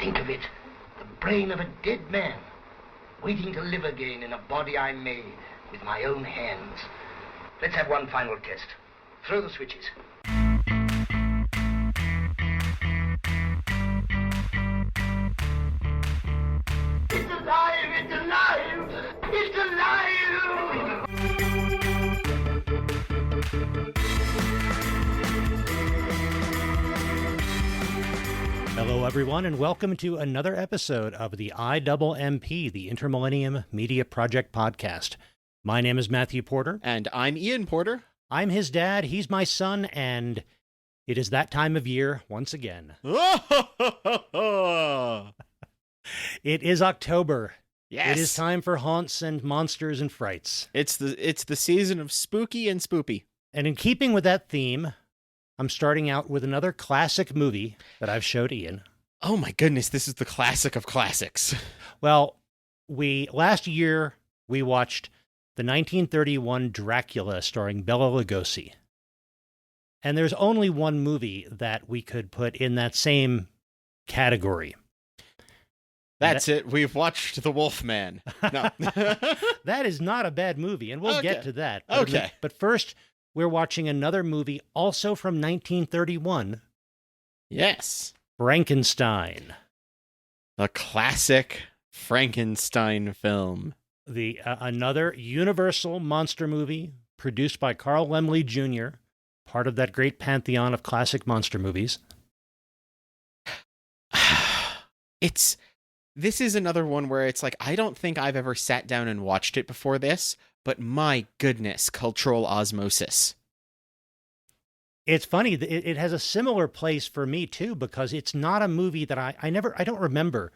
Think of it, the brain of a dead man, waiting to live again in a body I made with my own hands. Let's have one final test. Throw the switches. It's alive! It's alive! It's alive! Hello, everyone, and welcome to another episode of the IMMP, the Intermillennium Media Project Podcast. My name is Matthew Porter. And I'm Ian Porter. I'm his dad, he's my son, and it is that time of year once again. It is October. Yes. It is time for haunts and monsters and frights. It's the season of spooky and spoopy. And in keeping with that theme, I'm starting out with another classic movie that I've showed Ian. Oh my goodness, this is the classic of classics. Well, last year we watched the 1931 Dracula starring Bela Lugosi. And there's only one movie that we could put in that same category. That's it. We've watched The Wolfman. No. That is not a bad movie, and we'll get to that. Okay. But first, we're watching another movie also from 1931. Yes. Frankenstein. The classic Frankenstein film. Another Universal monster movie produced by Carl Laemmle Jr., part of that great pantheon of classic monster movies. This is another one where it's like, I don't think I've ever sat down and watched it before this, but my goodness, cultural osmosis. It's funny, it has a similar place for me too, because it's not a movie that I don't remember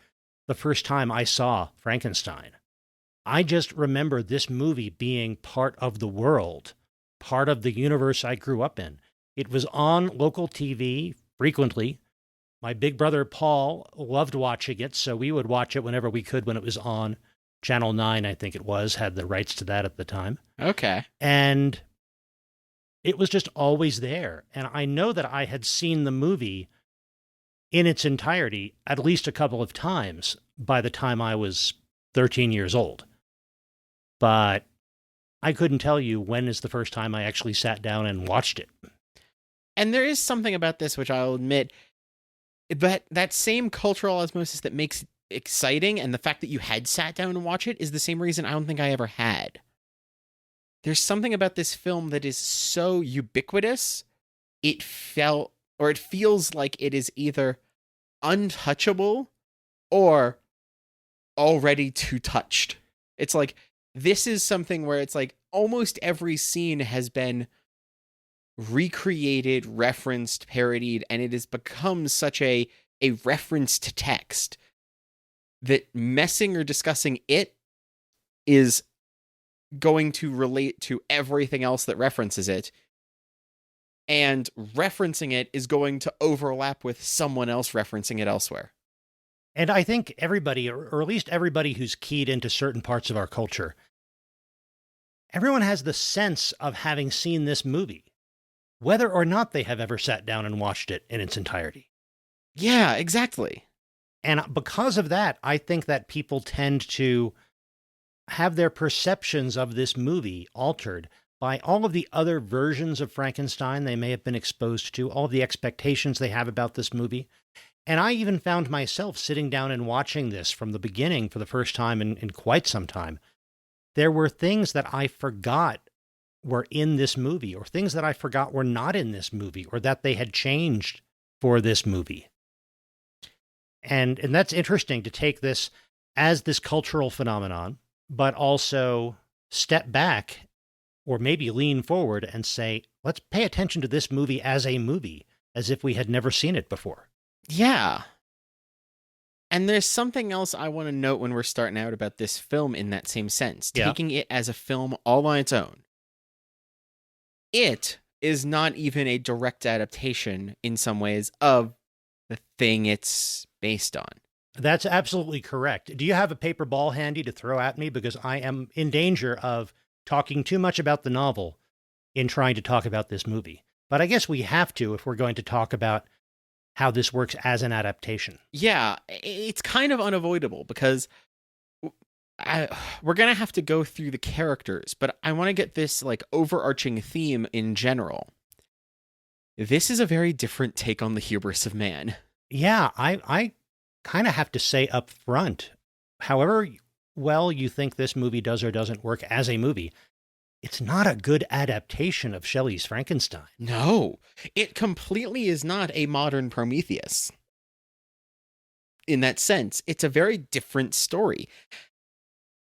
the first time I saw Frankenstein. I just remember this movie being part of the world, part of the universe I grew up in. It was on local TV frequently. My big brother Paul loved watching it, so we would watch it whenever we could when it was on. Channel 9, I think it was, had the rights to that at the time. Okay. And it was just always there. And I know that I had seen the movie in its entirety at least a couple of times by the time I was 13 years old. But I couldn't tell you when is the first time I actually sat down and watched it. And there is something about this, which I'll admit, but that same cultural osmosis that makes it exciting, and the fact that you had sat down and watched it, is the same reason I don't think I ever had. There's something about this film that is so ubiquitous, it feels like it is either untouchable or already too touched. It's like, this is something where it's like almost every scene has been recreated, referenced, parodied, and it has become such a reference to text that messing or discussing it is going to relate to everything else that references it, and referencing it is going to overlap with someone else referencing it elsewhere. And I think everybody, or at least everybody who's keyed into certain parts of our culture, everyone has the sense of having seen this movie, whether or not they have ever sat down and watched it in its entirety. Yeah, exactly. And because of that, I think that people tend to have their perceptions of this movie altered by all of the other versions of Frankenstein they may have been exposed to, all of the expectations they have about this movie. And I even found myself sitting down and watching this from the beginning for the first time in quite some time. There were things that I forgot were in this movie, or things that I forgot were not in this movie, or that they had changed for this movie. And that's interesting to take this as this cultural phenomenon, but also step back or maybe lean forward and say, let's pay attention to this movie as a movie, as if we had never seen it before. Yeah. And there's something else I want to note when we're starting out about this film in that same sense, taking it as a film all on its own. It is not even a direct adaptation in some ways of the thing it's based on. That's absolutely correct. Do you have a paper ball handy to throw at me? Because I am in danger of talking too much about the novel in trying to talk about this movie. But I guess we have to if we're going to talk about how this works as an adaptation. Yeah, it's kind of unavoidable because we're gonna have to go through the characters, but I want to get this like overarching theme in general. This is a very different take on the hubris of man. Yeah, I kind of have to say up front, however well you think this movie does or doesn't work as a movie, it's not a good adaptation of Shelley's Frankenstein. No, it completely is not a modern Prometheus. In that sense, it's a very different story.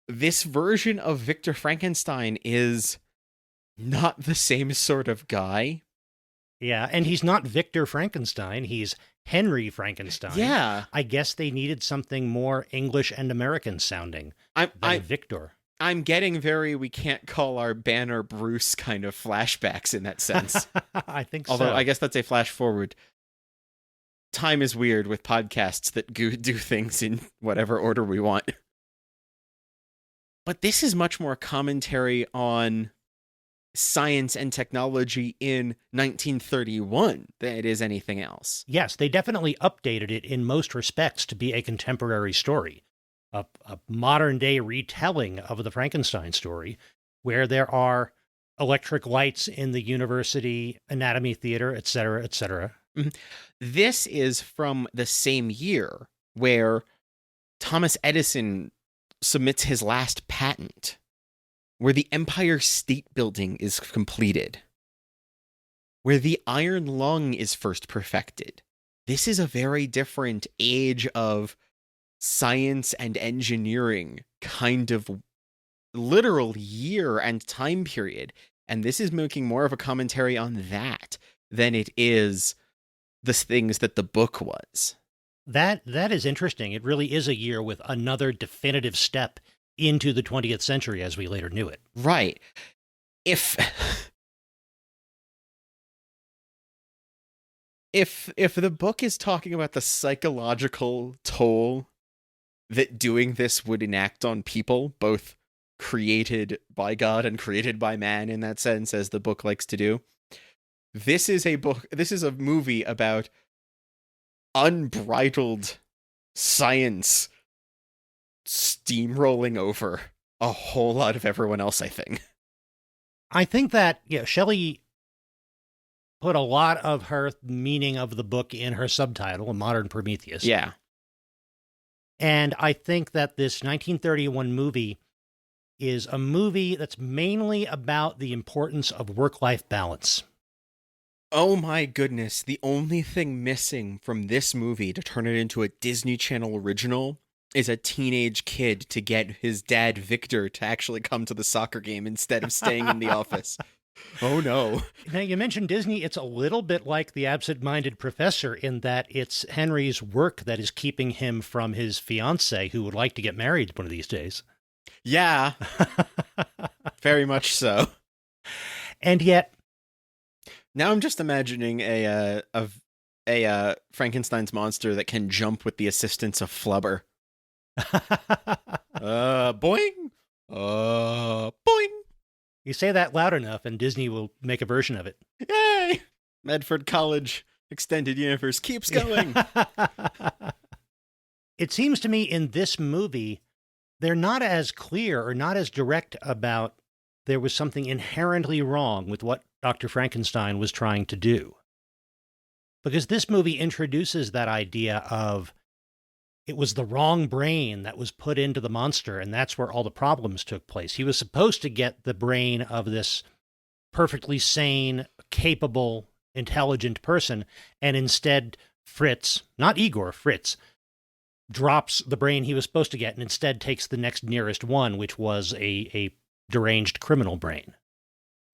This version of Victor Frankenstein is not the same sort of guy. Yeah, and he's not Victor Frankenstein, he's Henry Frankenstein. Yeah. I guess they needed something more English and American sounding than Victor. I'm getting very we can't call our banner Bruce kind of flashbacks in that sense. I think Although so. I guess that's a flash forward. Time is weird with podcasts that do things in whatever order we want. But this is much more commentary on science and technology in 1931 than it is anything else. Yes, they definitely updated it in most respects to be a contemporary story, a modern-day retelling of the Frankenstein story, where there are electric lights in the university anatomy theater, etc., etc. Mm-hmm. This is from the same year where Thomas Edison submits his last patent, where the Empire State Building is completed, where the iron lung is first perfected. This is a very different age of science and engineering kind of literal year and time period. And this is making more of a commentary on that than it is the things that the book was. That is interesting. It really is a year with another definitive step into the 20th century as we later knew it. Right. If the book is talking about the psychological toll that doing this would enact on people, both created by God and created by man in that sense, as the book likes to do, this is a movie about unbridled science steamrolling over a whole lot of everyone else, I think. I think that, Shelley put a lot of her meaning of the book in her subtitle, A Modern Prometheus. Yeah. And I think that this 1931 movie is a movie that's mainly about the importance of work-life balance. Oh my goodness, the only thing missing from this movie to turn it into a Disney Channel original is a teenage kid to get his dad, Victor, to actually come to the soccer game instead of staying in the office. Oh no. Now, you mentioned Disney. It's a little bit like The Absent-Minded Professor in that it's Henry's work that is keeping him from his fiancée who would like to get married one of these days. Yeah. Very much so. And yet, now I'm just imagining a Frankenstein's monster that can jump with the assistance of flubber. Boing. Boing. You say that loud enough and Disney will make a version of it. Yay! Medford College Extended Universe keeps going. It seems to me in this movie, they're not as clear or not as direct about there was something inherently wrong with what Dr. Frankenstein was trying to do. Because this movie introduces that idea of it was the wrong brain that was put into the monster, and that's where all the problems took place. He was supposed to get the brain of this perfectly sane, capable, intelligent person, and instead Fritz, not Igor, Fritz, drops the brain he was supposed to get and instead takes the next nearest one, which was a deranged criminal brain.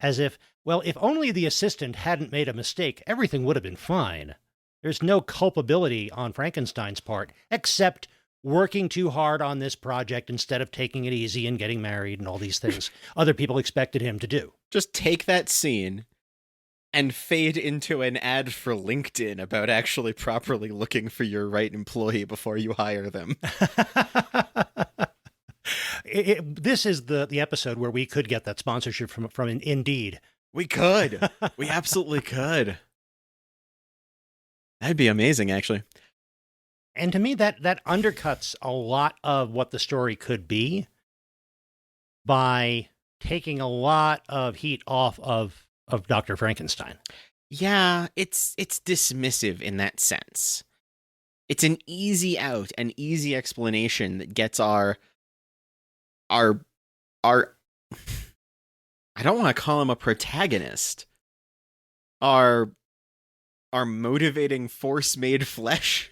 As if, well, if only the assistant hadn't made a mistake, everything would have been fine. There's no culpability on Frankenstein's part, except working too hard on this project instead of taking it easy and getting married and all these things other people expected him to do. Just take that scene and fade into an ad for LinkedIn about actually properly looking for your right employee before you hire them. This is the episode where we could get that sponsorship from Indeed. We could. We absolutely could. That'd be amazing, actually. And to me, that undercuts a lot of what the story could be by taking a lot of heat off of Dr. Frankenstein. Yeah, it's dismissive in that sense. It's an easy out, an easy explanation that gets our I don't want to call him a protagonist. Our motivating force made flesh.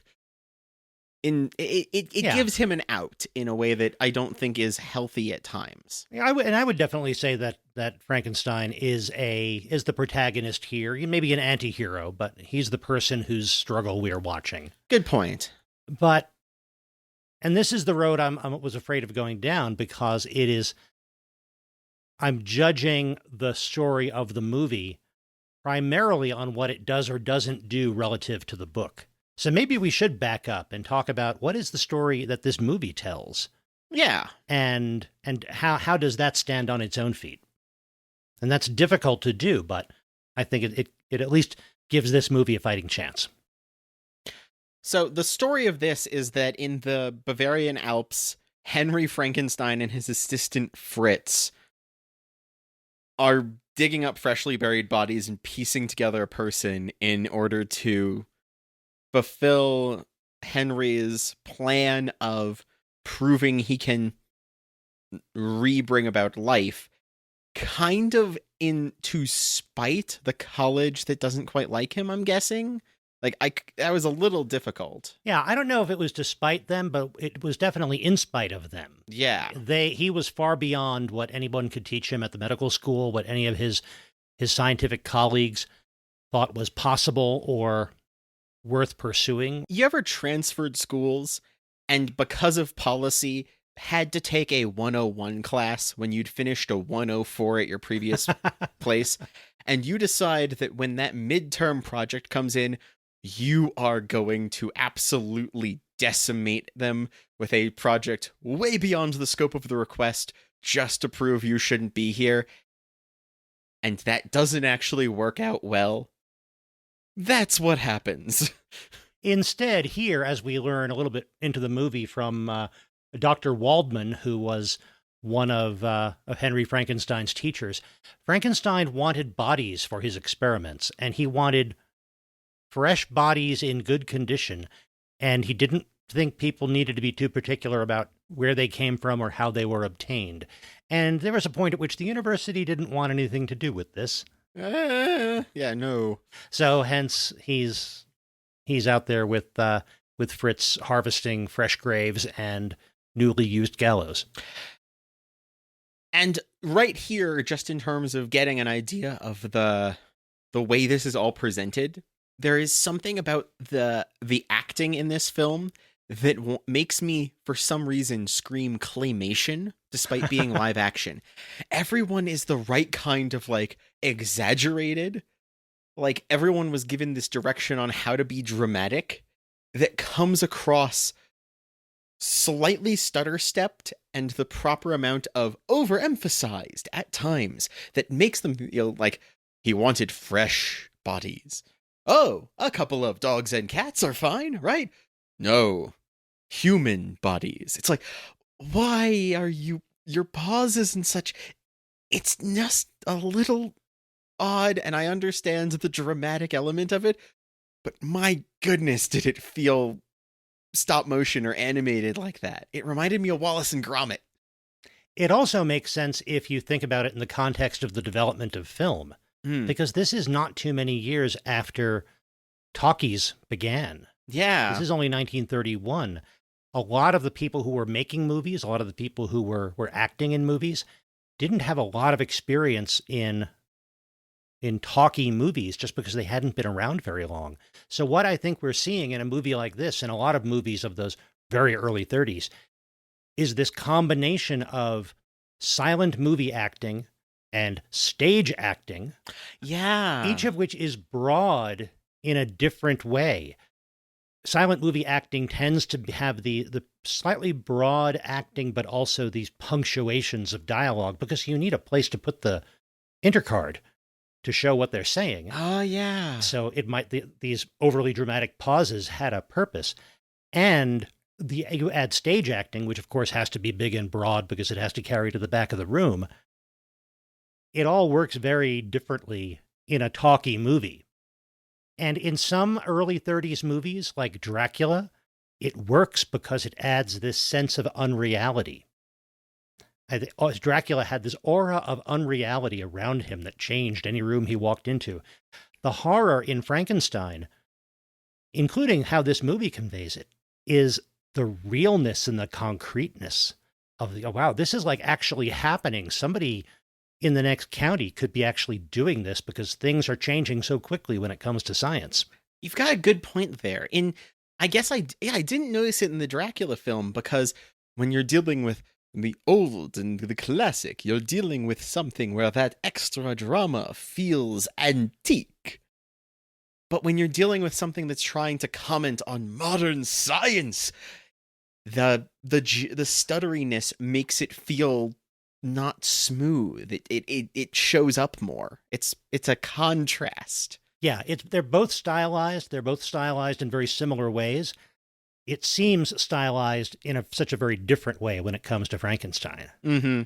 It Yeah. gives him an out in a way that I don't think is healthy at times. Yeah, I would definitely say that Frankenstein is the protagonist here. He may be an anti-hero, but he's the person whose struggle we are watching. Good point. But, and this is the road I was afraid of going down, because I'm judging the story of the movie primarily on what it does or doesn't do relative to the book. So maybe we should back up and talk about what is the story that this movie tells, Yeah. and how does that stand on its own feet? And that's difficult to do, but I think it at least gives this movie a fighting chance. So the story of this is that in the Bavarian Alps, Henry Frankenstein and his assistant Fritz are digging up freshly buried bodies and piecing together a person in order to fulfill Henry's plan of proving he can bring about life, kind of to spite the college that doesn't quite like him, I'm guessing. That was a little difficult. Yeah, I don't know if it was to spite them, but it was definitely in spite of them. Yeah. He was far beyond what anyone could teach him at the medical school, what any of his scientific colleagues thought was possible or worth pursuing. You ever transferred schools and because of policy had to take a 101 class when you'd finished a 104 at your previous place, and you decide that when that midterm project comes in, you are going to absolutely decimate them with a project way beyond the scope of the request just to prove you shouldn't be here, and that doesn't actually work out well? That's what happens. Instead, here, as we learn a little bit into the movie from Dr. Waldman, who was one of Henry Frankenstein's teachers, Frankenstein wanted bodies for his experiments, and he wanted fresh bodies in good condition, and he didn't think people needed to be too particular about where they came from or how they were obtained. And there was a point at which the university didn't want anything to do with this. Yeah, no. So hence he's out there with Fritz harvesting fresh graves and newly used gallows. And right here, just in terms of getting an idea of the way this is all presented, there is something about the acting in this film that makes me, for some reason, scream claymation, despite being live action. Everyone is the right kind of, exaggerated. Everyone was given this direction on how to be dramatic that comes across slightly stutter-stepped and the proper amount of overemphasized at times that makes them feel like he wanted fresh bodies. Oh, a couple of dogs and cats are fine, right? No, human bodies. It's like, why are your pauses and such? It's just a little odd, and I understand the dramatic element of it, but my goodness, did it feel stop motion or animated like that. It reminded me of Wallace and Gromit. It also makes sense if you think about it in the context of the development of film, because this is not too many years after talkies began. Yeah. This is only 1931. A lot of the people who were making movies, a lot of the people who were acting in movies, didn't have a lot of experience in talkie movies just because they hadn't been around very long. So what I think we're seeing in a movie like this, and a lot of movies of those very early 30s, is this combination of silent movie acting and stage acting. Yeah. Each of which is broad in a different way. Silent movie acting tends to have the slightly broad acting, but also these punctuations of dialogue, because you need a place to put the intercard. to show what they're saying. Oh, yeah. So it might, these overly dramatic pauses had a purpose. And you add stage acting, which of course has to be big and broad because it has to carry to the back of the room. It all works very differently in a talkie movie. And in some early 30s movies like Dracula, it works because it adds this sense of unreality. Dracula had this aura of unreality around him that changed any room he walked into. The horror in Frankenstein, including how this movie conveys it, is the realness and the concreteness of the, oh, wow, this is like actually happening. Somebody in the next county could be actually doing this because things are changing so quickly when it comes to science. You've got a good point there. I guess I didn't notice it in the Dracula film because when you're dealing with the old and the classic, you're dealing with something where that extra drama feels antique. But when you're dealing with something that's trying to comment on modern science, the stutteriness makes it feel not smooth. It shows up more. It's a contrast. Yeah, they're both stylized. They're both stylized in very similar ways. It seems stylized in such a very different way when it comes to Frankenstein. Mm-hmm.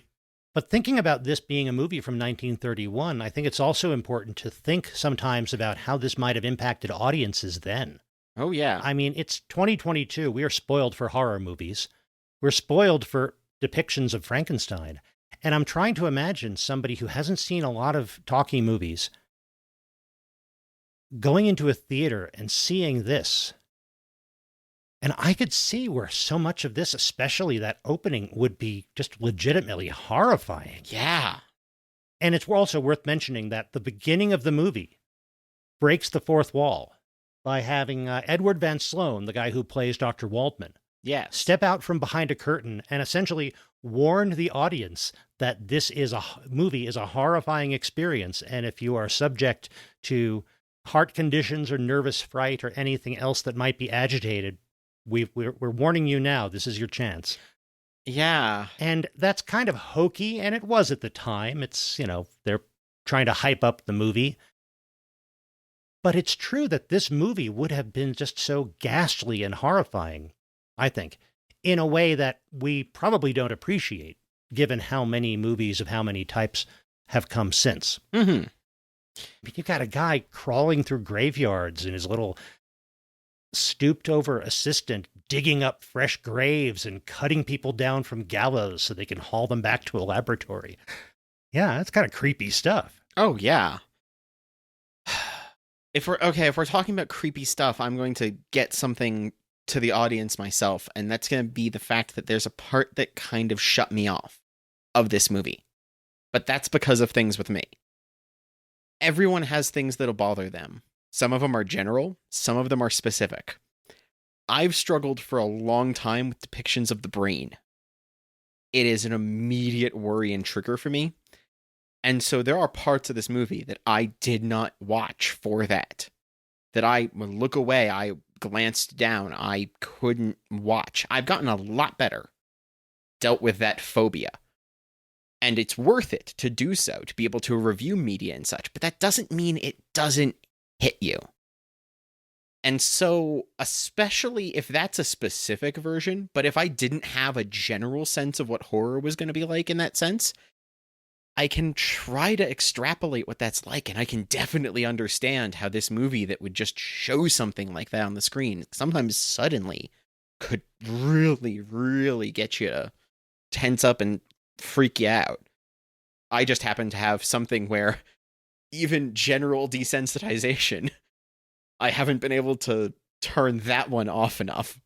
But thinking about this being a movie from 1931, I think it's also important to think sometimes about how this might have impacted audiences then. Oh, yeah. I mean, it's 2022. We are spoiled for horror movies. We're spoiled for depictions of Frankenstein. And I'm trying to imagine somebody who hasn't seen a lot of talkie movies going into a theater and seeing this. And I could see where so much of this, especially that opening, would be just legitimately horrifying. Yeah. And it's also worth mentioning that the beginning of the movie breaks the fourth wall by having Edward Van Sloan, the guy who plays Dr. Waldman, step out from behind a curtain and essentially warn the audience that this movie is a horrifying experience. And if you are subject to heart conditions or nervous fright or anything else that might be agitated, we're warning you now. This is your chance. Yeah. And that's kind of hokey, and it was at the time. It's, they're trying to hype up the movie. But it's true that this movie would have been just so ghastly and horrifying, I think, in a way that we probably don't appreciate, given how many movies of how many types have come since. Mm-hmm. You got a guy crawling through graveyards in his little stooped over assistant, digging up fresh graves and cutting people down from gallows so they can haul them back to a laboratory. Yeah, that's kind of creepy stuff. Oh, yeah. If we're talking about creepy stuff, I'm going to get something to the audience myself, and that's going to be the fact that there's a part that kind of shut me off of this movie. But that's because of things with me. Everyone has things that'll bother them. Some of them are general, some of them are specific. I've struggled for a long time with depictions of the brain. It is an immediate worry and trigger for me. And so there are parts of this movie that I did not watch for that. That I would look away, I glanced down, I couldn't watch. I've gotten a lot better. Dealt with that phobia. And it's worth it to do so, to be able to review media and such. But that doesn't mean it doesn't hit you. And so, especially if that's a specific version, but if I didn't have a general sense of what horror was going to be like in that sense, I can try to extrapolate what that's like, and I can definitely understand how this movie that would just show something like that on the screen, sometimes suddenly, could really, really get you to tense up and freak you out. I just happen to have something where even general desensitization, I haven't been able to turn that one off enough.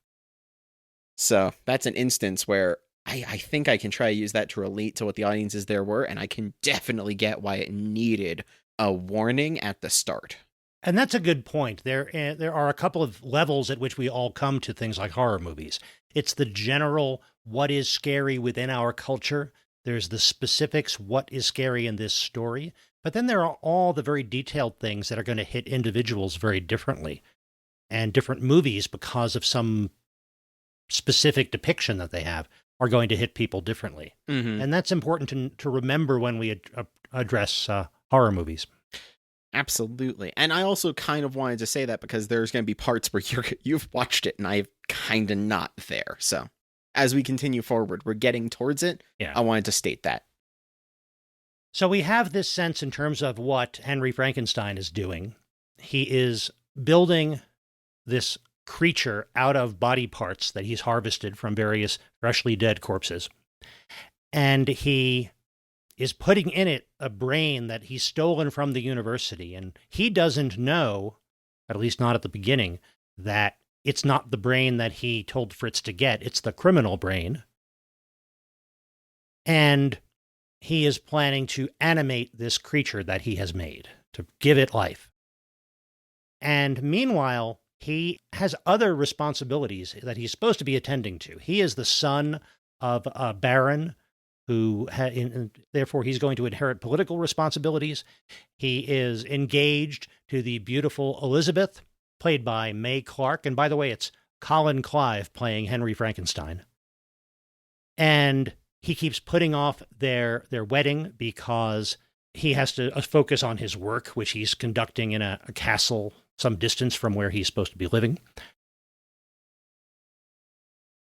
So that's an instance where I think I can try to use that to relate to what the audiences there were, and I can definitely get why it needed a warning at the start. And that's a good point. There are a couple of levels at which we all come to things like horror movies. It's the general, what is scary within our culture. There's the specifics, what is scary in this story. But then there are all the very detailed things that are going to hit individuals very differently. And different movies, because of some specific depiction that they have, are going to hit people differently. Mm-hmm. And that's important to remember when we address horror movies. Absolutely. And I also kind of wanted to say that because there's going to be parts where you've watched it and I've kind of not there. So as we continue forward, we're getting towards it. Yeah. I wanted to state that. So we have this sense in terms of what Henry Frankenstein is doing. He is building this creature out of body parts that he's harvested from various freshly dead corpses. And he is putting in it a brain that he's stolen from the university. And he doesn't know, at least not at the beginning, that it's not the brain that he told Fritz to get. It's the criminal brain. And he is planning to animate this creature that he has made, to give it life. And meanwhile, he has other responsibilities that he's supposed to be attending to. He is the son of a baron who, therefore, he's going to inherit political responsibilities. He is engaged to the beautiful Elizabeth, played by Mae Clarke. And by the way, it's Colin Clive playing Henry Frankenstein. And he keeps putting off their wedding because he has to focus on his work, which he's conducting in a castle some distance from where he's supposed to be living.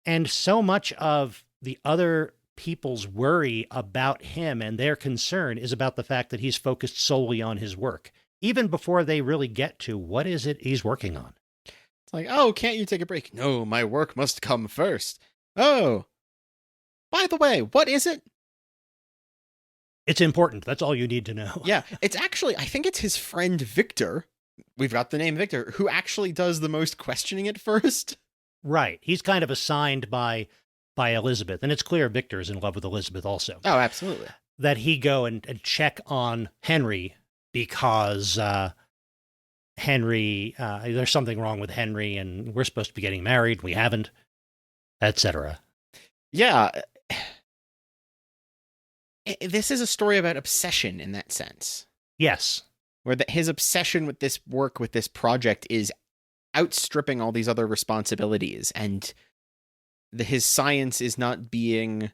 And so much of the other people's worry about him and their concern is about the fact that he's focused solely on his work, even before they really get to what is it he's working on. It's like, oh, can't you take a break? No, my work must come first. Oh, by the way, what is it? It's important. That's all you need to know. Yeah, it's actually, I think it's his friend Victor. We've got the name Victor, who actually does the most questioning at first. Right. He's kind of assigned by Elizabeth. And it's clear Victor is in love with Elizabeth also. Oh, absolutely. That he go and check on Henry because Henry, there's something wrong with Henry and we're supposed to be getting married. We haven't, etc. Yeah. This is a story about obsession in that sense. Yes. Where his obsession with this work, with this project, is outstripping all these other responsibilities, and his science is not being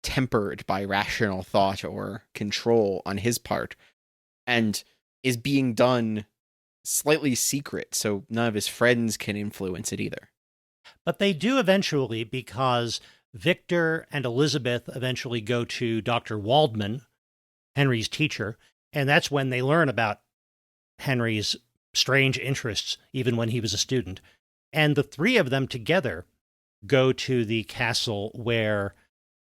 tempered by rational thought or control on his part, and is being done slightly secret, so none of his friends can influence it either. But they do eventually, because Victor and Elizabeth eventually go to Dr. Waldman, Henry's teacher, and that's when they learn about Henry's strange interests, even when he was a student. And the three of them together go to the castle where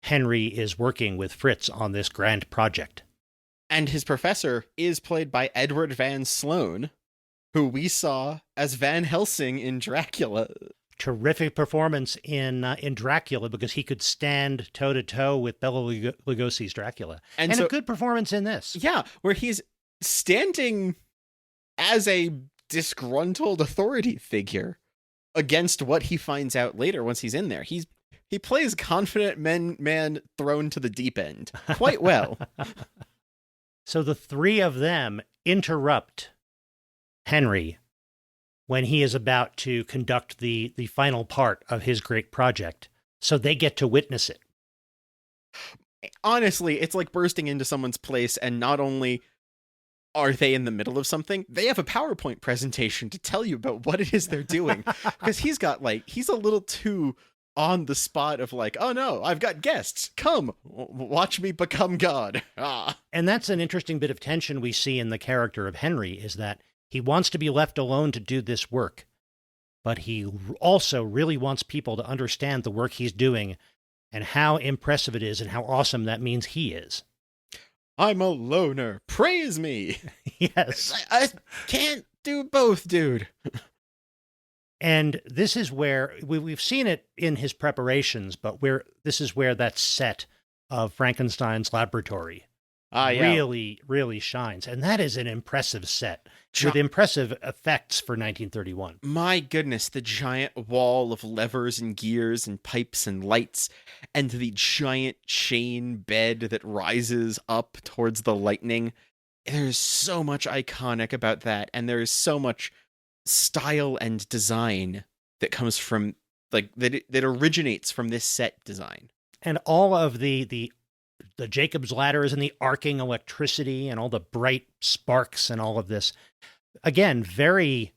Henry is working with Fritz on this grand project. And his professor is played by Edward Van Sloan, who we saw as Van Helsing in Dracula. Terrific performance in Dracula, because he could stand toe-to-toe with Bela Lugosi's Dracula. And a good performance in this. Yeah, where he's standing as a disgruntled authority figure against what he finds out later once he's in there. He plays confident man thrown to the deep end quite well. So the three of them interrupt Henry when he is about to conduct the final part of his great project, so they get to witness it. Honestly, it's like bursting into someone's place, and not only are they in the middle of something, they have a PowerPoint presentation to tell you about what it is they're doing. Because he's a little too on the spot of like, oh no, I've got guests. Come, watch me become God. Ah. And that's an interesting bit of tension we see in the character of Henry, is that he wants to be left alone to do this work, but he also really wants people to understand the work he's doing and how impressive it is and how awesome that means he is. I'm a loner. Praise me. Yes. I can't do both, dude. And this is where we've seen it in his preparations, but this is where that set of Frankenstein's laboratory really, really shines. And that is an impressive set with impressive effects for 1931. My goodness, the giant wall of levers and gears and pipes and lights, and the giant chain bed that rises up towards the lightning. There's so much iconic about that, and there's so much style and design that comes from, like, that originates from this set design. And all of the the Jacob's ladders and the arcing electricity and all the bright sparks and all of this. Again, very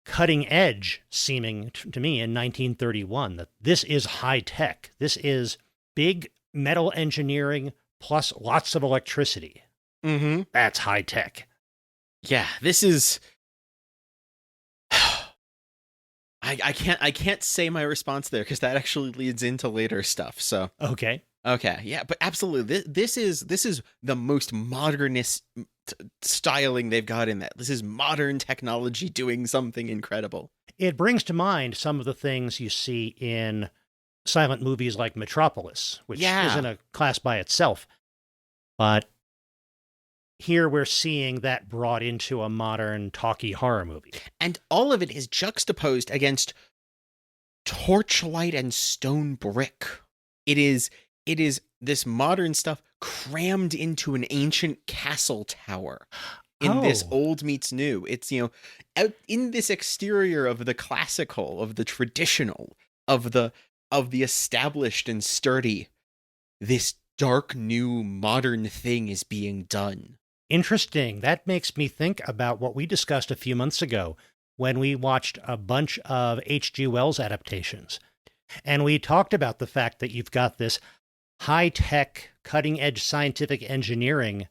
cutting edge seeming to me in 1931, that this is high tech. This is big metal engineering plus lots of electricity. Mm-hmm. That's high tech. Yeah, this is... I can't say my response there because that actually leads into later stuff. So Okay. yeah, but absolutely, this is the most modernist styling they've got in that. This is modern technology doing something incredible. It brings to mind some of the things you see in silent movies like Metropolis, which is in a class by itself. But here we're seeing that brought into a modern talkie horror movie. And all of it is juxtaposed against torchlight and stone brick. It is this modern stuff crammed into an ancient castle tower in this old meets new. It's, out in this exterior of the classical, of the traditional, of the established and sturdy, this dark new modern thing is being done. Interesting. That makes me think about what we discussed a few months ago when we watched a bunch of H.G. Wells adaptations. And we talked about the fact that you've got this high-tech, cutting-edge scientific engineering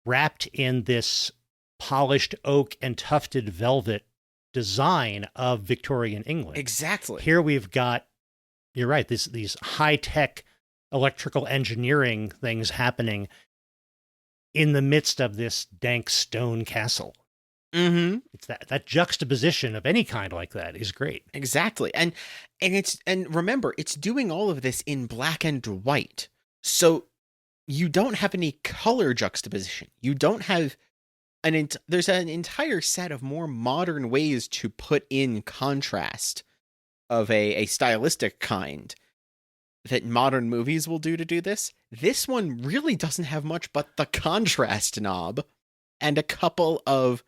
wrapped in this polished oak and tufted velvet design of Victorian England. Exactly. Here we've got, you're right, these high-tech electrical engineering things happening in the midst of this dank stone castle. Mm-hmm. It's that juxtaposition of any kind like that is great. Exactly. And remember, it's doing all of this in black and white. So you don't have any color juxtaposition. You don't have there's an entire set of more modern ways to put in contrast of a stylistic kind that modern movies will do to do this. This one really doesn't have much but the contrast knob and a couple of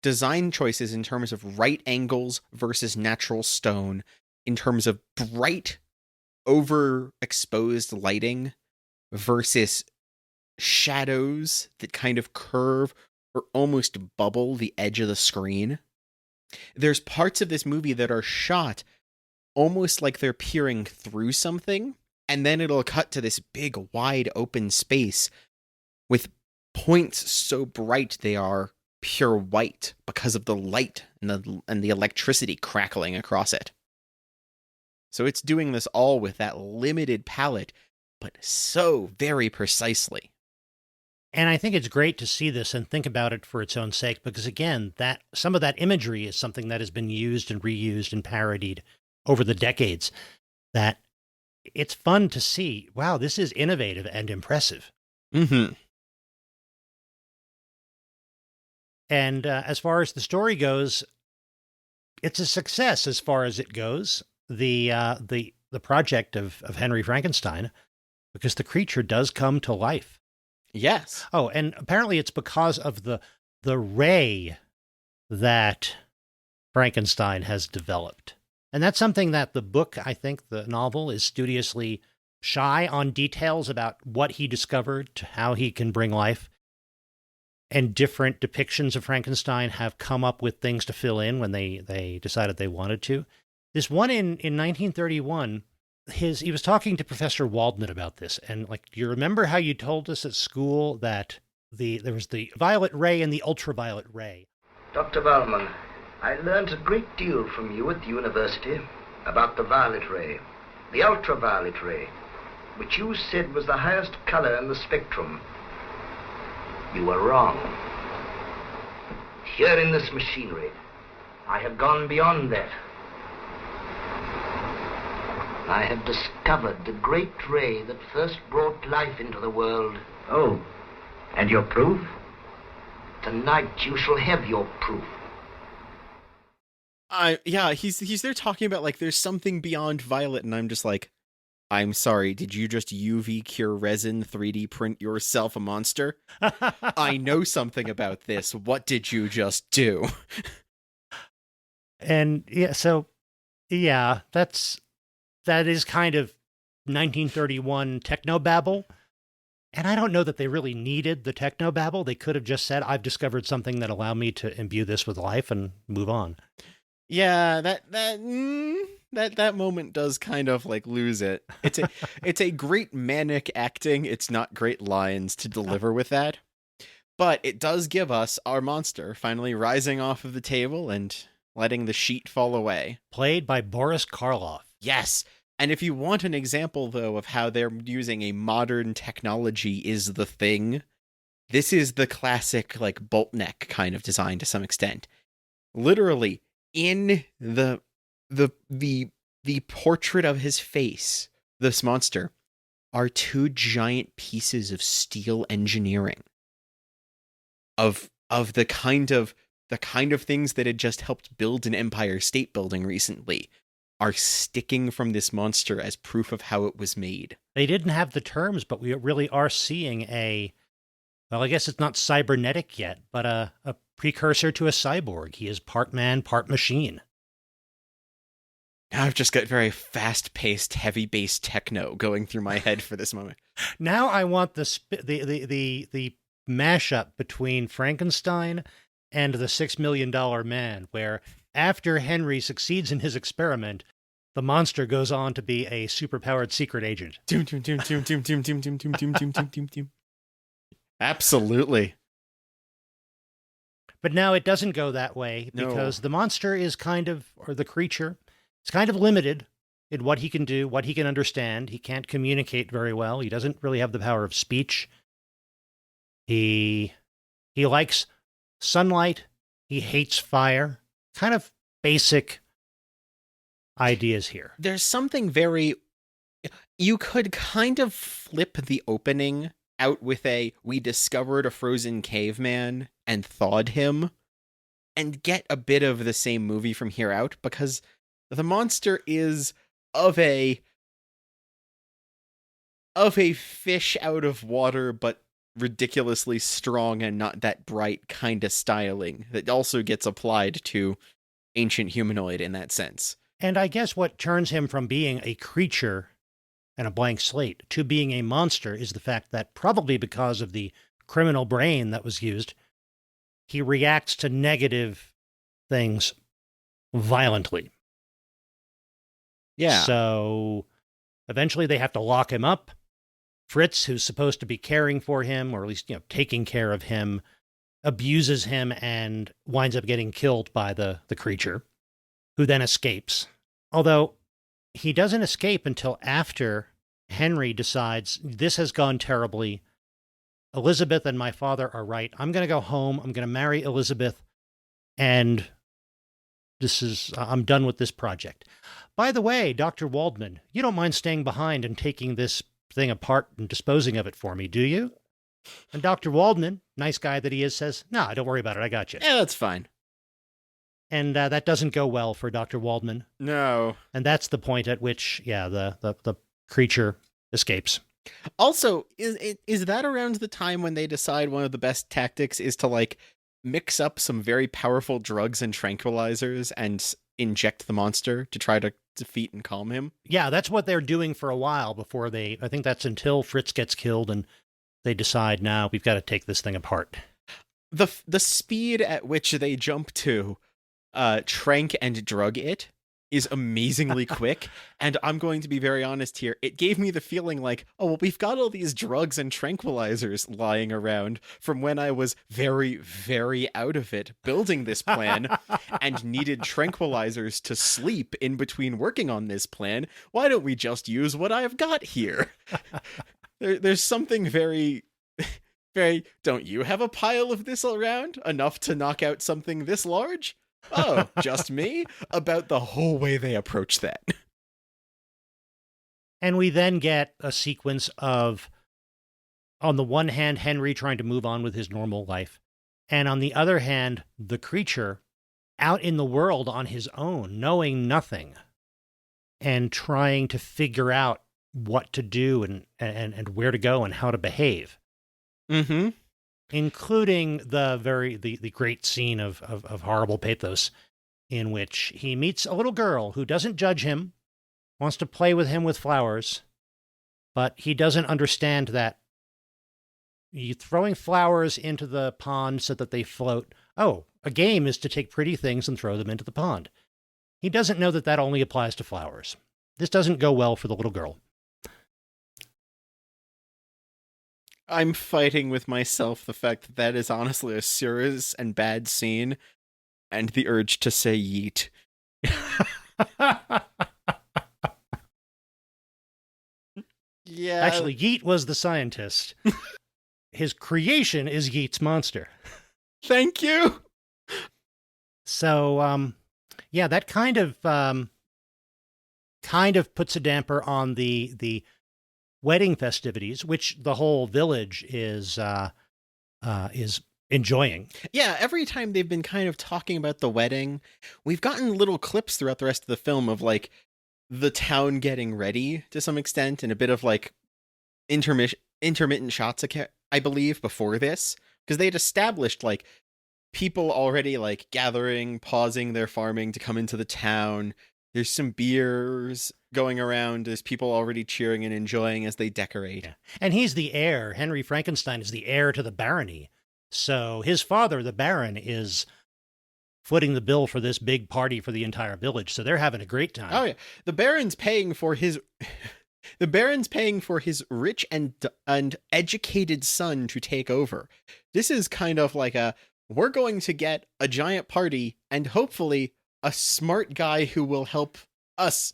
design choices in terms of right angles versus natural stone, in terms of bright, overexposed lighting versus shadows that kind of curve or almost bubble the edge of the screen. There's parts of this movie that are shot almost like they're peering through something, and then it'll cut to this big, wide open space with points so bright they are pure white because of the light and the electricity crackling across it. So it's doing this all with that limited palette, but so very precisely. And I think it's great to see this and think about it for its own sake, because again, that some of that imagery is something that has been used and reused and parodied over the decades, that it's fun to see, wow, this is innovative and impressive. Mm-hmm. And as far as the story goes, it's a success as far as it goes. The project of Henry Frankenstein, because the creature does come to life. Yes. Oh, and apparently it's because of the ray that Frankenstein has developed. And that's something that the book, I think the novel, is studiously shy on details about what he discovered, to how he can bring life. And different depictions of Frankenstein have come up with things to fill in when they decided they wanted to. This one in 1931, he was talking to Professor Waldman about this. And do you remember how you told us at school that there was the violet ray and the ultraviolet ray? Dr. Waldman, I learned a great deal from you at the university about the violet ray, the ultraviolet ray, which you said was the highest color in the spectrum. You were wrong. Here in this machinery, I have gone beyond that. I have discovered the great ray that first brought life into the world. Oh, and your proof? Tonight you shall have your proof. Yeah, he's there talking about there's something beyond violet, and I'm just like, I'm sorry, did you just UV cure resin 3D print yourself a monster? I know something about this. What did you just do? And yeah, so yeah, that is kind of 1931 technobabble. And I don't know that they really needed the technobabble. They could have just said, I've discovered something that allowed me to imbue this with life and move on. Yeah, that moment does kind of like lose it. It's a great manic acting. It's not great lines to deliver with that. But it does give us our monster finally rising off of the table and letting the sheet fall away. Played by Boris Karloff. Yes. And if you want an example, though, of how they're using a modern technology is the thing, this is the classic, like, bolt neck kind of design to some extent. Literally, in the portrait of his face, this monster, are two giant pieces of steel engineering. Of the kind of things that had just helped build an Empire State Building recently are sticking from this monster as proof of how it was made. They didn't have the terms, but we really are seeing well, I guess it's not cybernetic yet, but a precursor to a cyborg. He is part man, part machine. Now I've just got very fast-paced, heavy-bass techno going through my head for this moment. Now I want the mashup between Frankenstein and the $6 Million Man, where after Henry succeeds in his experiment, the monster goes on to be a superpowered secret agent. Absolutely. But now it doesn't go that way because the monster is the creature, it's kind of limited in what he can do, what he can understand. He can't communicate very well. He doesn't really have the power of speech. He likes sunlight. He hates fire. Kind of basic ideas here. There's something you could kind of flip the opening out with we discovered a frozen caveman and thawed him and get a bit of the same movie from here out, because the monster is of a fish out of water, but ridiculously strong and not that bright kind of styling that also gets applied to ancient humanoid in that sense. And I guess what turns him from being a creature and a blank slate to being a monster is the fact that, probably because of the criminal brain that was used, he reacts to negative things violently. Yeah. So eventually they have to lock him up. Fritz, who's supposed to be caring for him, or at least, taking care of him, abuses him and winds up getting killed by the creature, who then escapes. Although he doesn't escape until after Henry decides, this has gone terribly. Elizabeth and my father are right. I'm going to go home. I'm going to marry Elizabeth. And I'm done with this project. By the way, Dr. Waldman, you don't mind staying behind and taking this thing apart and disposing of it for me, do you? And Dr. Waldman, nice guy that he is, says, no, don't worry about it. I got you. Yeah, that's fine. And that doesn't go well for Dr. Waldman. No. And that's the point at which, the creature escapes. Also, is that around the time when they decide one of the best tactics is to, mix up some very powerful drugs and tranquilizers and inject the monster to try to defeat and calm him? Yeah, that's what they're doing for a while before I think that's until Fritz gets killed and they decide, now we've got to take this thing apart. The speed at which they jump to trank and drug it is amazingly quick. And I'm going to be very honest here. It gave me the feeling like, oh, well, we've got all these drugs and tranquilizers lying around from when I was very, very out of it building this plan and needed tranquilizers to sleep in between working on this plan. Why don't we just use what I've got here? There's something very, very, don't you have a pile of this around? Enough to knock out something this large? Oh, just me? About the whole way they approach that. And we then get a sequence of, on the one hand, Henry trying to move on with his normal life, and on the other hand, the creature out in the world on his own, knowing nothing, and trying to figure out what to do and where to go and how to behave. Mm-hmm. Including the great scene of horrible pathos in which he meets a little girl who doesn't judge him, wants to play with him with flowers, But he doesn't understand that you throwing flowers into the pond so that they float. Oh, a game is to take pretty things and throw them into the pond. He doesn't know that that only applies to flowers. This doesn't go well for the little girl. I'm fighting with myself the fact that that is honestly a serious and bad scene, and the urge to say yeet. Yeah. Actually, Yeet was the scientist. His creation is Yeet's monster. Thank you. So, yeah, that kind of puts a damper on the wedding festivities, which the whole village is enjoying. Yeah, every time they've been kind of talking about the wedding, we've gotten little clips throughout the rest of the film of like the town getting ready to some extent, and a bit of like intermittent shots, I believe, before this, because they had established like people already like gathering, pausing their farming to come into the town. There's some beers going around. There's people already cheering and enjoying as they decorate. Yeah. And he's the heir. Henry Frankenstein is the heir to the barony. So his father, the Baron, is footing the bill for this big party for the entire village. So they're having a great time. Oh yeah, the Baron's paying for his rich and educated son to take over. This is kind of like we're going to get a giant party and hopefully a smart guy who will help us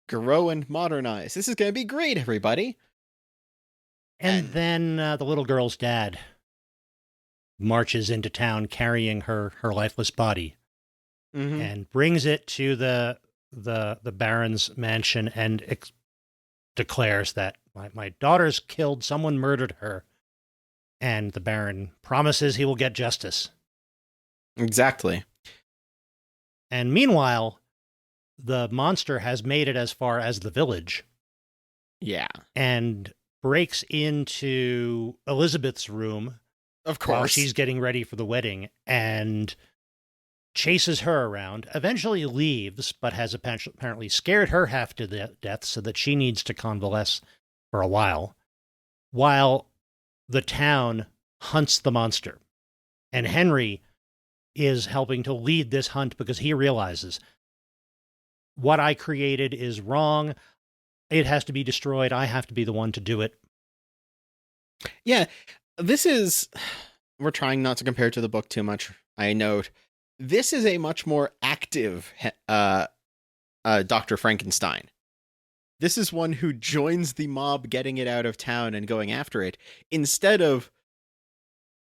grow and modernize. This is going to be great, everybody. And then the little girl's dad marches into town carrying her lifeless body. Mm-hmm. And brings it to the Baron's mansion and declares that my daughter's killed, someone murdered her, and the Baron promises he will get justice. Exactly. And meanwhile, the monster has made it as far as the village. Yeah. And breaks into Elizabeth's room. Of course. While she's getting ready for the wedding, and chases her around, eventually leaves, but has apparently scared her half to death so that she needs to convalesce for a while the town hunts the monster. And Henry is helping to lead this hunt because he realizes what I created is wrong. It has to be destroyed. I have to be the one to do it. Yeah, we're trying not to compare to the book too much, I note. This is a much more active Dr. Frankenstein. This is one who joins the mob getting it out of town and going after it, instead of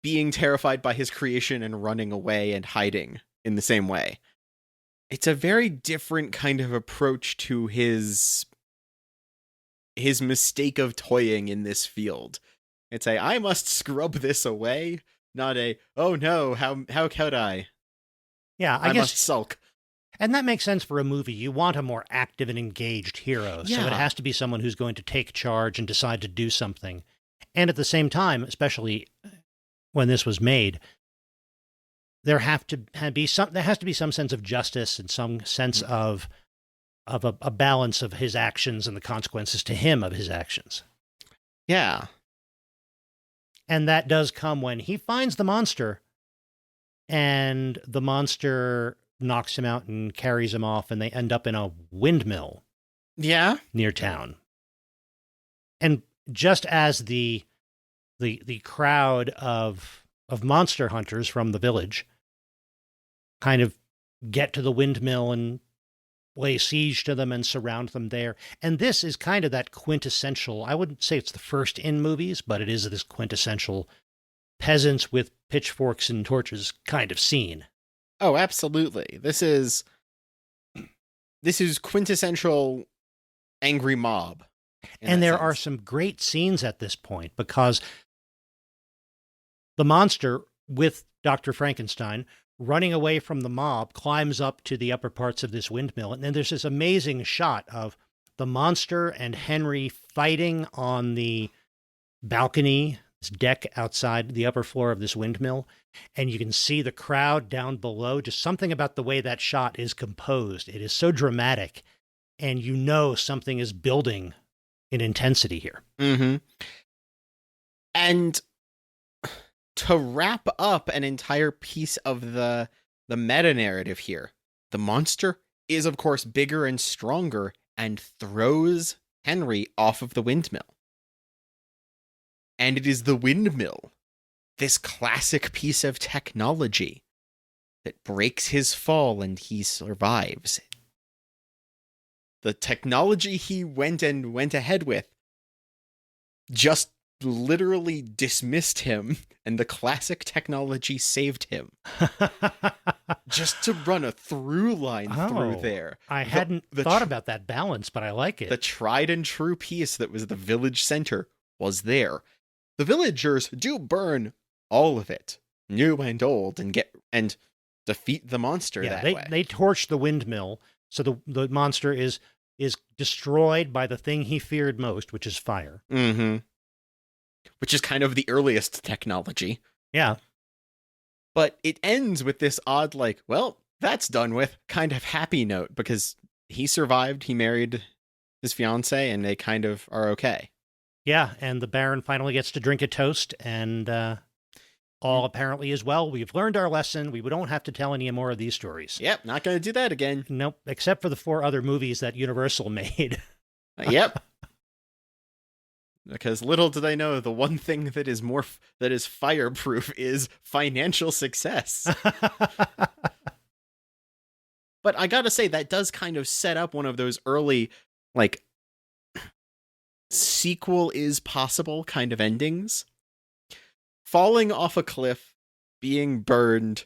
being terrified by his creation and running away and hiding in the same way. It's a very different kind of approach to his mistake of toying in this field. It's I must scrub this away, not oh no, how could I? Yeah, I guess, guess must sulk. And that makes sense for a movie. You want a more active and engaged hero. Yeah. So it has to be someone who's going to take charge and decide to do something. And at the same time, especially when this was made, there has to be some sense of justice and some sense of a balance of his actions and the consequences to him of his actions. Yeah. And that does come when he finds the monster, and the monster knocks him out and carries him off, and they end up in a windmill. Yeah. Near town. And just as the crowd of monster hunters from the village kind of get to the windmill and lay siege to them and surround them there. And this is kind of that quintessential, I wouldn't say it's the first in movies, but it is this quintessential peasants with pitchforks and torches kind of scene. Oh, absolutely. This is quintessential angry mob. And there are some great scenes at this point, because the monster with Dr. Frankenstein running away from the mob climbs up to the upper parts of this windmill. And then there's this amazing shot of the monster and Henry fighting on the balcony, this deck outside the upper floor of this windmill. And you can see the crowd down below. Just something about the way that shot is composed. It is so dramatic. And you know something is building in intensity here. Mm-hmm. And to wrap up an entire piece of the meta-narrative here, the monster is, of course, bigger and stronger and throws Henry off of the windmill. And it is the windmill, this classic piece of technology, that breaks his fall and he survives. The technology he went ahead with just literally dismissed him, and the classic technology saved him. Just to run a through line through there. I hadn't thought about that balance, but I like it. The tried and true piece that was the village center was there. The villagers do burn all of it, new and old, and defeat the monster that way. They torch the windmill, so the monster is destroyed by the thing he feared most, which is fire. Mm-hmm. Which is kind of the earliest technology. Yeah. But it ends with this odd, like, well, that's done with, kind of happy note, because he survived, he married his fiancée, and they kind of are okay. Yeah, and the Baron finally gets to drink a toast, and all apparently is well. We've learned our lesson. We don't have to tell any more of these stories. Yep, not going to do that again. Nope, except for the 4 other movies that Universal made. Yep. Because little do they know, the one thing that is fireproof is financial success. But I gotta say, that does kind of set up one of those early, like, sequel is possible kind of endings. Falling off a cliff, being burned.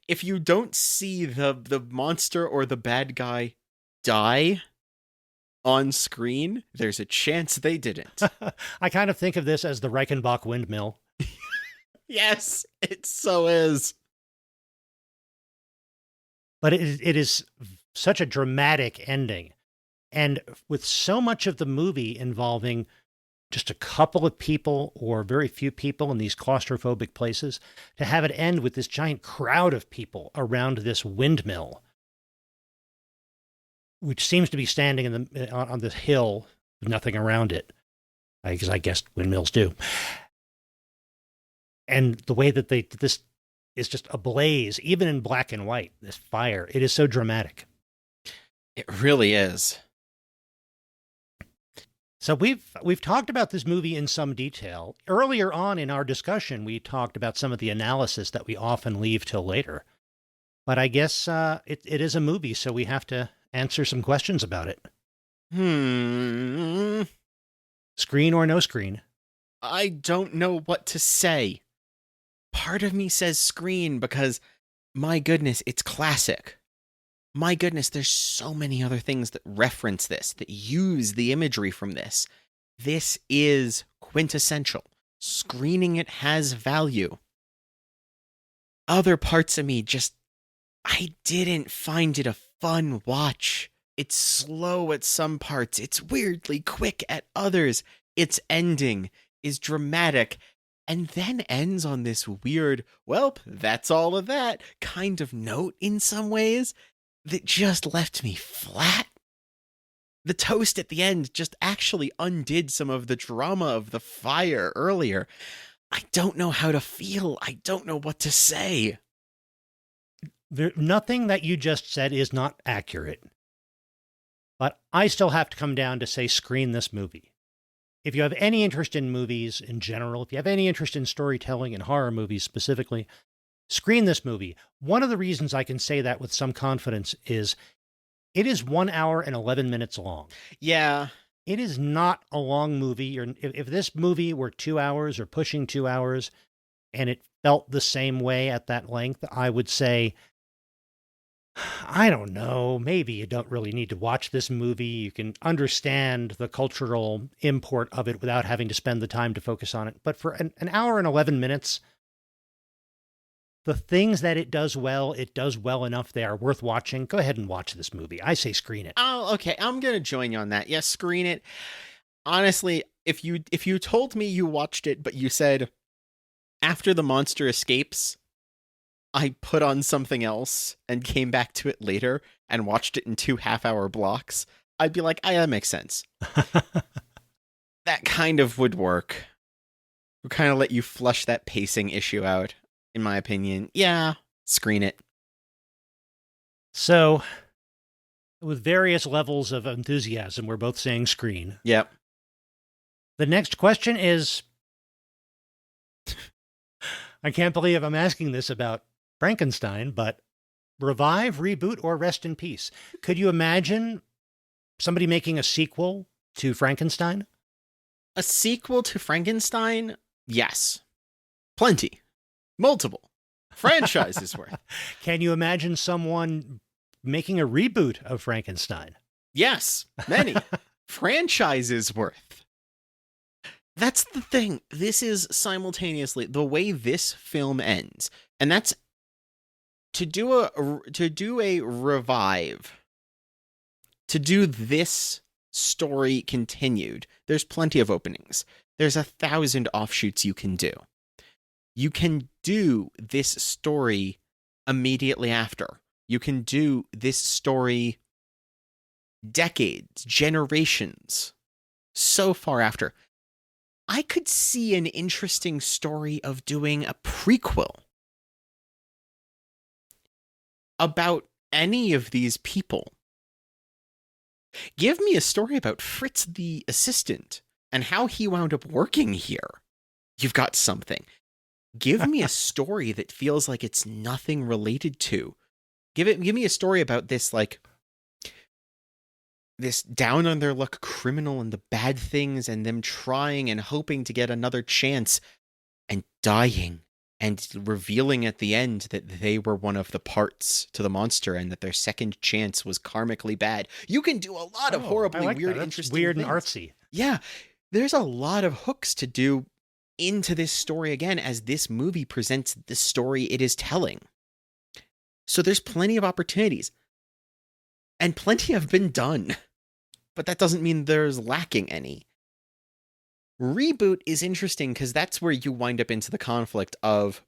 If you don't see the monster or the bad guy die on screen, there's a chance they didn't. I kind of think of this as the Reichenbach windmill. Yes, it so is. But it is such a dramatic ending. And with so much of the movie involving just a couple of people or very few people in these claustrophobic places, to have it end with this giant crowd of people around this windmill, which seems to be standing on the hill with nothing around it, because I guess windmills do. And the way that this is just ablaze, even in black and white, this fire, it is so dramatic. It really is. So we've talked about this movie in some detail. Earlier on in our discussion, we talked about some of the analysis that we often leave till later. But I guess it is a movie, so we have to answer some questions about it. Screen or no screen? I don't know what to say. Part of me says screen because, my goodness, it's classic. My goodness, there's so many other things that reference this, that use the imagery from this. This is quintessential. Screening it has value. Other parts of me I didn't find it a fun watch. It's slow at some parts. It's weirdly quick at others. Its ending is dramatic and then ends on this weird, well, that's all of that kind of note in some ways that just left me flat. The toast at the end just actually undid some of the drama of the fire earlier. I don't know how to feel. I don't know what to say. Nothing that you just said is not accurate. But I still have to come down to say screen this movie. If you have any interest in movies in general, if you have any interest in storytelling and horror movies specifically, screen this movie. One of the reasons I can say that with some confidence is it is 1 hour and 11 minutes long. Yeah. It is not a long movie. If this movie were 2 hours or pushing 2 hours and it felt the same way at that length, I would say, I don't know, maybe you don't really need to watch this movie. You can understand the cultural import of it without having to spend the time to focus on it. But for an hour and 11 minutes, the things that it does well enough they are worth watching. Go ahead and watch this movie. I say screen it. Oh, okay. I'm going to join you on that. Yes, screen it. Honestly, if you told me you watched it, but you said, after the monster escapes, I put on something else and came back to it later and watched it in 2 half-hour blocks, I'd be like, that makes sense. that kind of would work. Would kind of let you flush that pacing issue out, in my opinion. Yeah, screen it. So, with various levels of enthusiasm, we're both saying screen. Yep. The next question is, I can't believe I'm asking this about Frankenstein, but revive, reboot, or rest in peace? Could you imagine somebody making a sequel to Frankenstein? A sequel to Frankenstein? Yes. Plenty. Multiple. Franchises worth. Can you imagine someone making a reboot of Frankenstein? Yes. Many. Franchises worth. That's the thing. This is simultaneously the way this film ends. And that's to do a revive. To do this story continued. There's plenty of openings. There's 1,000 offshoots you can do. You can do this story immediately after. You can do this story decades, generations, so far after. I could see an interesting story of doing a prequel about any of these people. Give me a story about Fritz the assistant and how he wound up working here. You've got something. Give me a story that feels like it's nothing related to. Give me a story about this, like, this down on their luck criminal and the bad things and them trying and hoping to get another chance and dying and revealing at the end that they were one of the parts to the monster and that their second chance was karmically bad. You can do a lot of horribly weird, interesting weird things. And artsy. Yeah. There's a lot of hooks to do into this story again as this movie presents the story it is telling. So there's plenty of opportunities. And plenty have been done. But that doesn't mean there's lacking any. Reboot is interesting because that's where you wind up into the conflict of,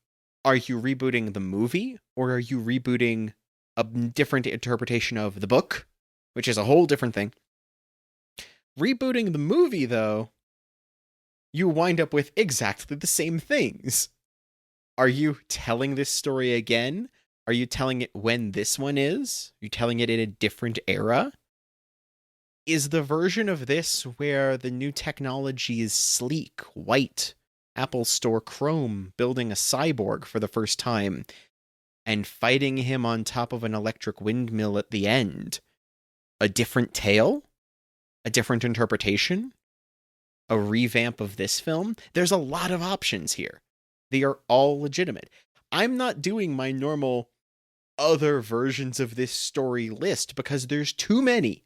are you rebooting the movie or are you rebooting a different interpretation of the book, which is a whole different thing. Rebooting the movie, though, you wind up with exactly the same things. Are you telling this story again? Are you telling it when this one is? Are you telling it in a different era? Is the version of this where the new technology is sleek, white, Apple Store Chrome building a cyborg for the first time and fighting him on top of an electric windmill at the end a different tale? A different interpretation? A revamp of this film? There's a lot of options here. They are all legitimate. I'm not doing my normal other versions of this story list because there's too many.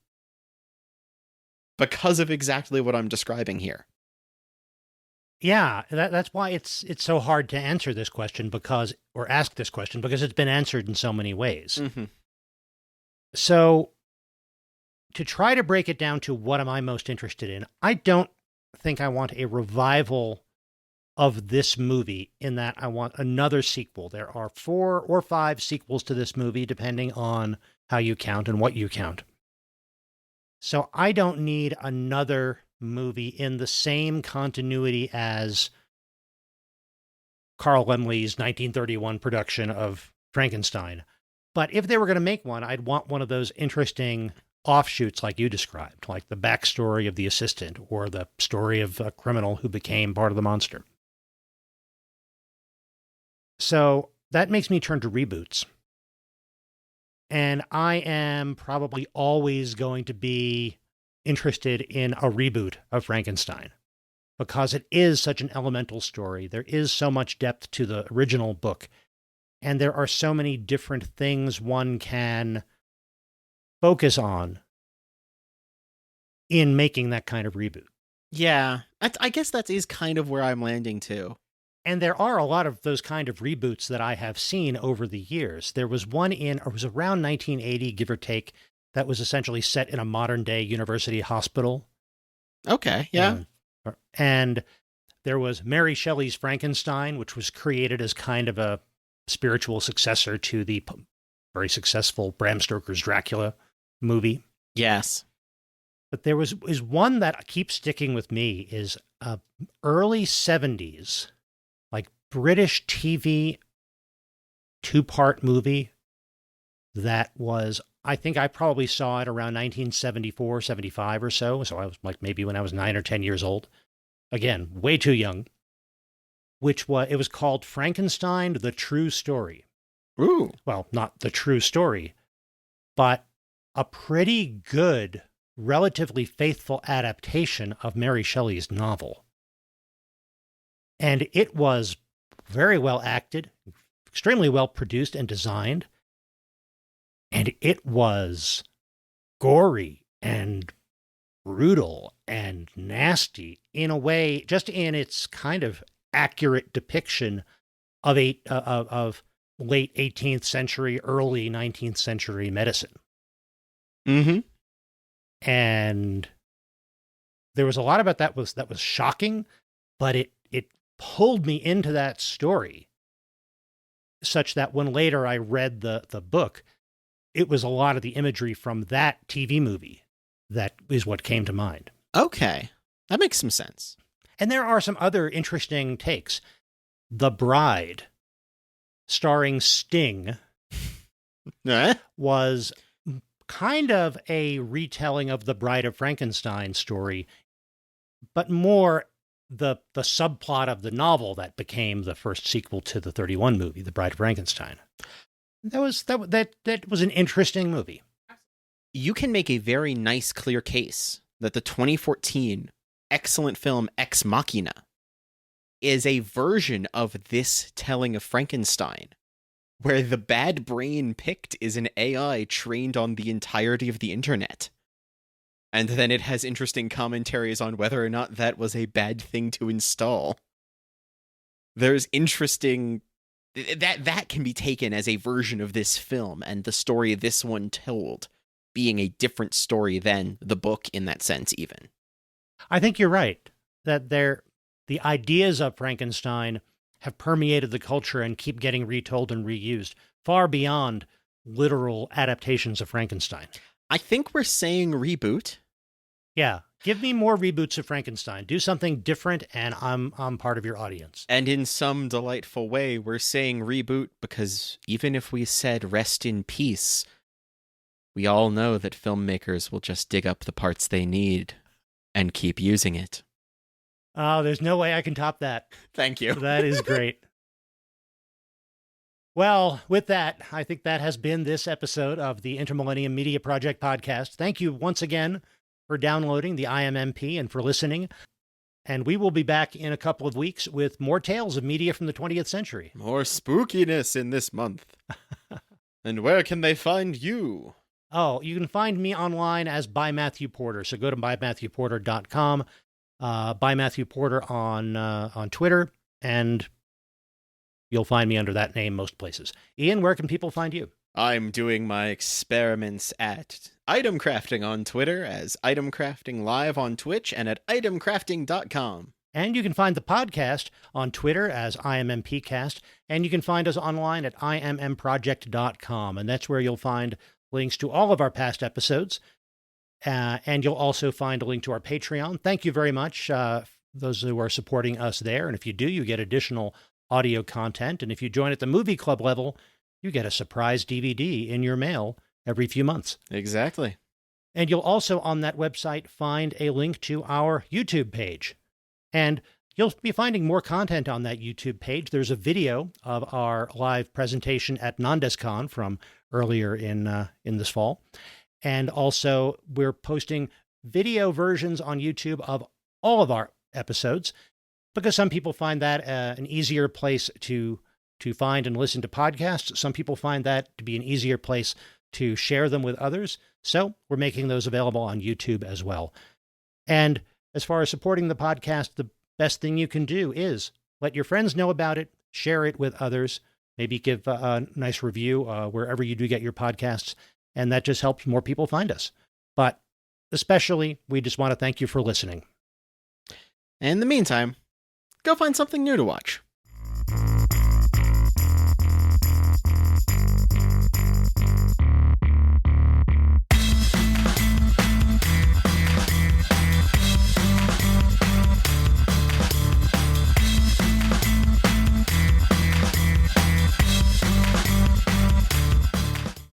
Because of exactly what I'm describing here. Yeah, that's why it's so hard to answer this question or ask this question because it's been answered in so many ways. Mm-hmm. So to try to break it down to what am I most interested in, I don't think I want a revival of this movie in that I want another sequel. There are 4 or 5 sequels to this movie, depending on how you count and what you count. So I don't need another movie in the same continuity as Carl Laemmle's 1931 production of Frankenstein. But if they were going to make one, I'd want one of those interesting offshoots like you described, like the backstory of the assistant or the story of a criminal who became part of the monster. So that makes me turn to reboots. And I am probably always going to be interested in a reboot of Frankenstein because it is such an elemental story. There is so much depth to the original book, and there are so many different things one can focus on in making that kind of reboot. Yeah, I guess that is kind of where I'm landing too. And there are a lot of those kind of reboots that I have seen over the years. There was one it was around 1980, give or take, that was essentially set in a modern day university hospital. Okay, yeah. And there was Mary Shelley's Frankenstein, which was created as kind of a spiritual successor to the very successful Bram Stoker's Dracula movie. Yes. But there is one that keeps sticking with me is early 70s, like British TV 2-part movie that was, I think I probably saw it around 1974, 75 or so. So I was like maybe when I was 9 or 10 years old. Again, way too young. It was called Frankenstein, The True Story. Ooh. Well, not the true story, but a pretty good, relatively faithful adaptation of Mary Shelley's novel. And it was very well acted, extremely well produced and designed. And it was gory and brutal and nasty in a way, just in its kind of accurate depiction of late 18th century, early 19th century medicine. Mm-hmm. And there was a lot about that was shocking, but it pulled me into that story such that when later I read the book, it was a lot of the imagery from that TV movie that is what came to mind. Okay. That makes some sense. And there are some other interesting takes. The Bride, starring Sting, was kind of a retelling of the Bride of Frankenstein story, but more the subplot of the novel that became the first sequel to the 31 movie, The Bride of Frankenstein. That was an interesting movie. You can make a very nice, clear case that the 2014 excellent film Ex Machina is a version of this telling of Frankenstein, where the bad brain picked is an AI trained on the entirety of the internet. And then it has interesting commentaries on whether or not that was a bad thing to install. There's interesting... That can be taken as a version of this film, and the story this one told being a different story than the book in that sense, even. I think you're right, that the ideas of Frankenstein have permeated the culture and keep getting retold and reused far beyond literal adaptations of Frankenstein. I think we're saying reboot. Yeah. Give me more reboots of Frankenstein. Do something different, and I'm part of your audience. And in some delightful way, we're saying reboot because even if we said rest in peace, we all know that filmmakers will just dig up the parts they need and keep using it. Oh, there's no way I can top that. Thank you. That is great. Well, with that, I think that has been this episode of the Intermillennium Media Project podcast. Thank you once again for downloading the IMMP and for listening. And we will be back in a couple of weeks with more tales of media from the 20th century. More spookiness in this month. And where can they find you? Oh, you can find me online as by Matthew Porter. So go to bymatthewporter.com, by Matthew Porter on Twitter, and you'll find me under that name most places. Ian, where can people find you? I'm doing my experiments at Item Crafting on Twitter, as Item Crafting Live on Twitch, and at itemcrafting.com. And you can find the podcast on Twitter as IMMPcast, and you can find us online at immproject.com, and that's where you'll find links to all of our past episodes, and you'll also find a link to our Patreon. Thank you very much, those who are supporting us there, and if you do, you get additional audio content, and if you join at the movie club level, you get a surprise DVD in your mail every few months. Exactly. And you'll also on that website find a link to our YouTube page. And you'll be finding more content on that YouTube page. There's a video of our live presentation at NandesCon from earlier in this fall. And also we're posting video versions on YouTube of all of our episodes because some people find that an easier place to find and listen to podcasts. Some people find that to be an easier place to share them with others. So we're making those available on YouTube as well. And as far as supporting the podcast, the best thing you can do is let your friends know about it, share it with others, maybe give a nice review wherever you do get your podcasts. And that just helps more people find us. But especially, we just want to thank you for listening. In the meantime, go find something new to watch.